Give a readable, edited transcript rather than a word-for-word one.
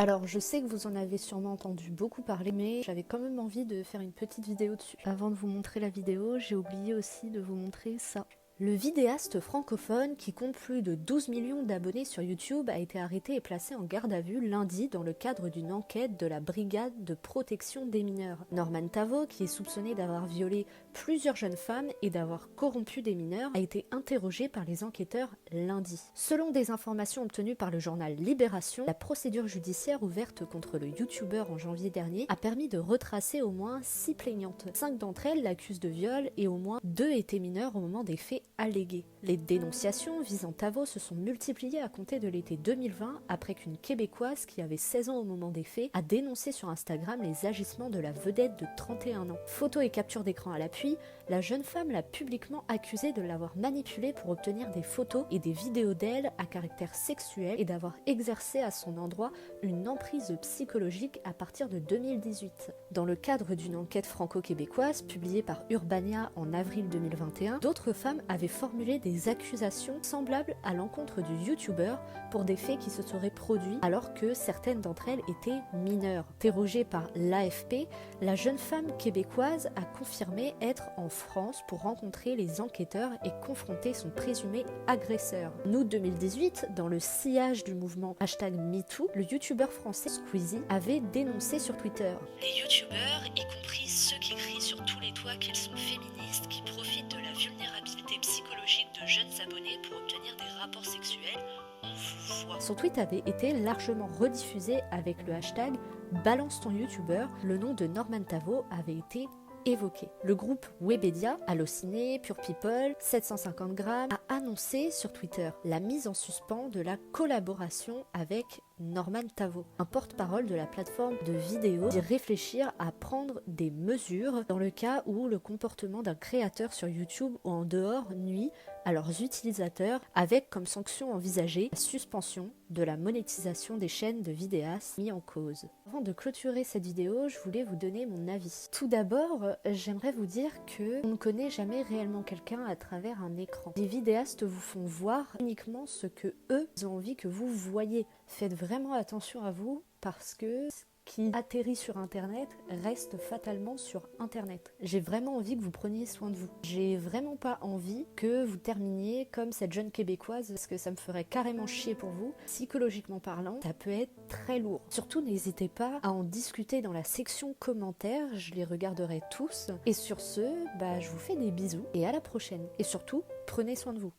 Alors je sais que vous en avez sûrement entendu beaucoup parler, mais j'avais quand même envie de faire une petite vidéo dessus. Avant de vous montrer la vidéo, j'ai oublié aussi de vous montrer ça. Le vidéaste francophone, qui compte plus de 12 millions d'abonnés sur YouTube, a été arrêté et placé en garde à vue lundi dans le cadre d'une enquête de la brigade de protection des mineurs. Norman Tavo, qui est soupçonné d'avoir violé plusieurs jeunes femmes et d'avoir corrompu des mineurs, a été interrogé par les enquêteurs lundi. Selon des informations obtenues par le journal Libération, la procédure judiciaire ouverte contre le youtubeur en janvier dernier a permis de retracer au moins 6 plaignantes. 5 d'entre elles l'accusent de viol et au moins 2 étaient mineurs au moment des faits allégués. Les dénonciations visant Tavo se sont multipliées à compter de l'été 2020 après qu'une Québécoise qui avait 16 ans au moment des faits a dénoncé sur Instagram les agissements de la vedette de 31 ans. Photos et captures d'écran à l'appui, la jeune femme l'a publiquement accusée de l'avoir manipulée pour obtenir des photos et des vidéos d'elle à caractère sexuel et d'avoir exercé à son endroit une emprise psychologique à partir de 2018. Dans le cadre d'une enquête franco-québécoise publiée par Urbania en avril 2021, d'autres femmes avaient formulé des accusations semblables à l'encontre du youtubeur pour des faits qui se seraient produits alors que certaines d'entre elles étaient mineures. Interrogée par l'AFP, la jeune femme québécoise a confirmé être en France pour rencontrer les enquêteurs et confronter son présumé agresseur. En août 2018, dans le sillage du mouvement #MeToo, le youtubeur français Squeezie avait dénoncé sur Twitter: les youtubeurs, y compris ceux qui crient sur tous les toits qu'ils sont féministes, qui profitent de la vulnérabilité psychologique de jeunes abonnés pour obtenir des rapports sexuels, on vous voit. Son tweet avait été largement rediffusé avec le hashtag Balance ton youtubeur. Le nom de Norman Tavo avait été évoqué. Le groupe Webedia, Allociné, Pure People, 750 grammes a annoncé sur Twitter la mise en suspens de la collaboration avec Norman Tavo. Un porte-parole de la plateforme de vidéo dit réfléchir à prendre des mesures dans le cas où le comportement d'un créateur sur YouTube ou en dehors nuit à leurs utilisateurs, avec comme sanction envisagée la suspension de la monétisation des chaînes de vidéastes mis en cause. Avant de clôturer cette vidéo, je voulais vous donner mon avis. Tout d'abord, j'aimerais vous dire que on ne connaît jamais réellement quelqu'un à travers un écran. Les vidéastes vous font voir uniquement ce que eux ont envie que vous voyez. Faites vraiment attention à vous parce que ce qui atterrit sur internet reste fatalement sur internet. J'ai vraiment envie que vous preniez soin de vous. J'ai vraiment pas envie que vous terminiez comme cette jeune québécoise parce que ça me ferait carrément chier pour vous. Psychologiquement parlant, ça peut être très lourd. Surtout n'hésitez pas à en discuter dans la section commentaires, je les regarderai tous. Et sur ce, je vous fais des bisous et à la prochaine. Et surtout, prenez soin de vous.